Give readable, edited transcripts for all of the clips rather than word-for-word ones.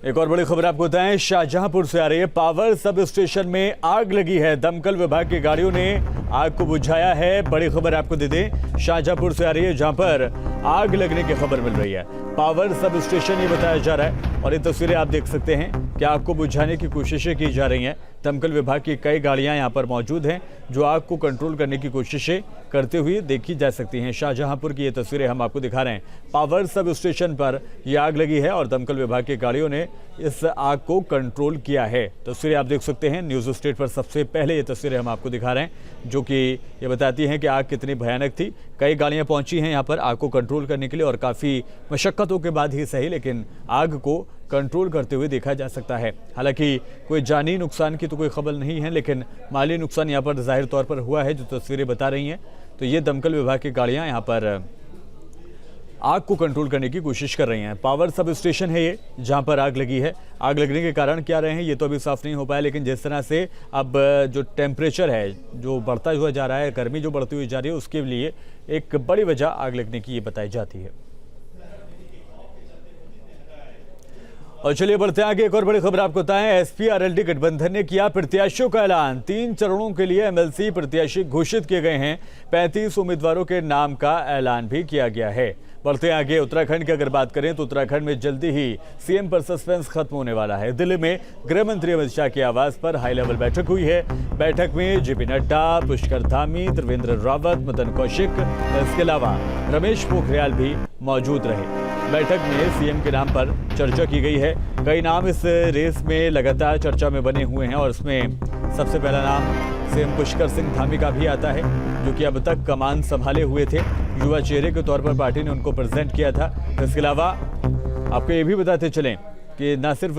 एक और बड़ी खबर आपको बताएं, शाहजहांपुर से आ रही है। पावर सब स्टेशन में आग लगी है। दमकल विभाग की गाड़ियों ने आग को बुझाया है। बड़ी खबर आपको दे दें, शाहजहांपुर से आ रही है, जहां पर आग लगने की खबर मिल रही है। पावर सब स्टेशन ये बताया जा रहा है और ये तस्वीरें आप देख सकते हैं कि आग को बुझाने की कोशिशें की जा रही हैं। दमकल विभाग की कई गाड़ियां यहां पर मौजूद हैं जो आग को कंट्रोल करने की कोशिशें करते हुए देखी जा सकती हैं। शाहजहांपुर की ये तस्वीरें हम आपको दिखा रहे हैं। पावर सब स्टेशन पर यह आग लगी है और दमकल विभाग की गाड़ियों ने इस आग को कंट्रोल किया है। तस्वीरें आप देख सकते हैं। न्यूज़ स्टेट पर सबसे पहले ये तस्वीरें हम आपको दिखा रहे हैं जो कि ये बताती हैं कि आग कितनी भयानक थी। कई गाड़ियां पहुंची हैं यहाँ पर आग को कंट्रोल करने के लिए और काफ़ी मशक्क़तों के बाद ही सही, लेकिन आग को कंट्रोल करते हुए देखा जा सकता है। हालांकि कोई जानी नुकसान की तो कोई खबर नहीं है, लेकिन माली नुकसान यहाँ पर जाहिर तौर पर हुआ है जो तस्वीरें बता रही हैं। तो ये दमकल विभाग की गाड़ियाँ यहाँ पर आग को कंट्रोल करने की कोशिश कर रही हैं। पावर सब स्टेशन है ये जहां पर आग लगी है। आग लगने के कारण क्या रहे हैं ये तो अभी साफ नहीं हो पाया, लेकिन जिस तरह से अब जो टेम्परेचर है जो बढ़ता हुआ जा रहा है, गर्मी जो बढ़ती हुई जा रही है, उसके लिए एक बड़ी वजह आग लगने की ये बताई जाती है। और चलिए बढ़ते आगे, एक और बड़ी खबर आपको बताएं। एसपी आरएलडी गठबंधन ने किया प्रत्याशियों का ऐलान। 3 चरणों के लिए एमएलसी प्रत्याशी घोषित किए गए हैं। 35 उम्मीदवारों के नाम का ऐलान भी किया गया है। बढ़ते आगे, उत्तराखंड की अगर बात करें तो उत्तराखंड में जल्दी ही सीएम पर सस्पेंस खत्म होने वाला है। दिल्ली में गृह मंत्री अमित शाह के आवास पर हाई लेवल बैठक हुई है। बैठक में जेपी नड्डा, पुष्कर धामी, त्रिवेंद्र रावत, मदन कौशिक, इसके अलावा रमेश पोखरियाल भी मौजूद रहे। बैठक में सीएम के नाम पर चर्चा की गई है। कई नाम इस रेस में लगातार चर्चा में बने हुए हैं और इसमें सबसे पहला नाम सीएम पुष्कर सिंह धामी का भी आता है, जो कि अब तक कमान संभाले हुए थे। युवा चेहरे के तौर पर पार्टी ने उनको प्रेजेंट किया था। इसके अलावा आपको ये भी बताते चलें कि न सिर्फ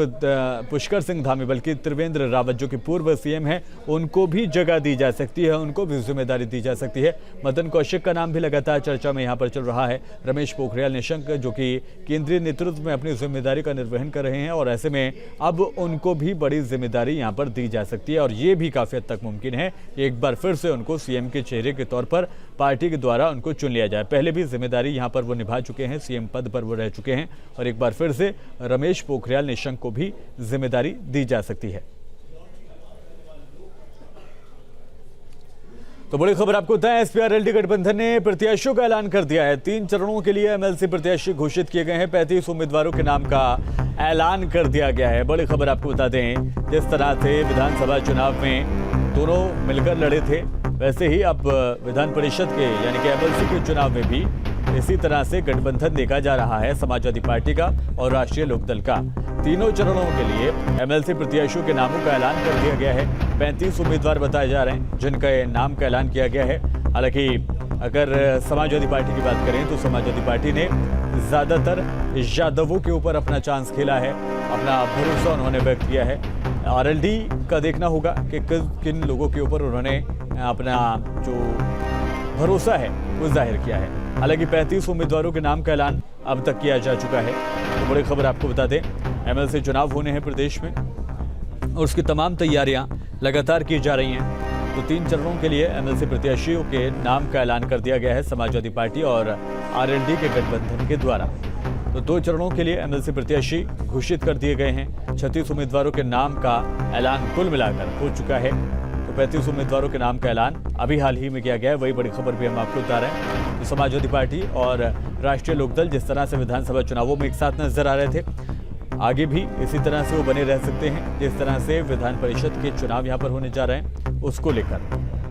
पुष्कर सिंह धामी बल्कि त्रिवेंद्र रावत जो कि पूर्व सीएम हैं, उनको भी जगह दी जा सकती है, उनको भी जिम्मेदारी दी जा सकती है। मदन कौशिक का नाम भी लगातार चर्चा में यहाँ पर चल रहा है। रमेश पोखरियाल निशंक जो कि केंद्रीय नेतृत्व में अपनी जिम्मेदारी का निर्वहन कर रहे हैं और ऐसे में अब उनको भी बड़ी जिम्मेदारी यहाँ पर दी जा सकती है और ये भी काफ़ी हद तक मुमकिन है एक बार फिर से उनको सीएम के चेहरे के तौर पर पार्टी के द्वारा उनको चुन लिया जाए। पहले भी जिम्मेदारी यहाँ पर वो निभा चुके हैं, सीएम पद पर वो रह चुके हैं और एक बार फिर से रमेश पोखरियाल निशंक को भी जिम्मेदारी दी जा सकती है। तो बड़ी खबर आपको बताएं, एसपी आरएलडी गठबंधन ने प्रत्याशियों का ऐलान कर दिया है। 3 चरणों के लिए एमएलसी प्रत्याशी घोषित किए गए हैं। 35 उम्मीदवारों के नाम का ऐलान कर दिया गया है। बड़ी खबर आपको बता दें, जिस तरह से विधानसभा चुनाव में दोनों मिलकर लड़े थे, वैसे ही अब विधान परिषद के यानी कि एमएलसी के चुनाव में भी इसी तरह से गठबंधन देखा जा रहा है। समाजवादी पार्टी का और राष्ट्रीय लोकदल का तीनों चरणों के लिए एमएलसी प्रत्याशियों के नामों का ऐलान कर दिया गया है। 35 उम्मीदवार बताए जा रहे हैं जिनका नाम का ऐलान किया गया है। हालांकि अगर समाजवादी पार्टी की बात करें तो समाजवादी पार्टी ने ज़्यादातर यादवों के ऊपर अपना चांस खेला है, अपना भरोसा उन्होंने व्यक्त किया है। आरएलडी का देखना होगा कि किन लोगों के ऊपर उन्होंने अपना जो भरोसा है वो जाहिर किया है। हालांकि 35 उम्मीदवारों के नाम का ऐलान अब तक किया जा चुका है। तो बड़ी खबर आपको बता दें, एमएलसी चुनाव होने हैं प्रदेश में और उसकी तमाम तैयारियां लगातार की जा रही हैं। तो 3 चरणों के लिए एमएलसी प्रत्याशियों के नाम का ऐलान कर दिया गया है समाजवादी पार्टी और आरएलडी के गठबंधन के द्वारा। तो 2 चरणों के लिए एमएलसी प्रत्याशी घोषित कर दिए गए हैं। 36 उम्मीदवारों के नाम का ऐलान कुल मिलाकर हो चुका है। तो 35 उम्मीदवारों के नाम का ऐलान अभी हाल ही में किया गया है। वही बड़ी खबर भी हम आपको बता रहे हैं। तो समाजवादी पार्टी और राष्ट्रीय लोकदल जिस तरह से विधानसभा चुनावों में एक साथ नजर आ रहे थे, आगे भी इसी तरह से वो बने रह सकते हैं जिस तरह से विधान परिषद के चुनाव यहाँ पर होने जा रहे हैं उसको लेकर।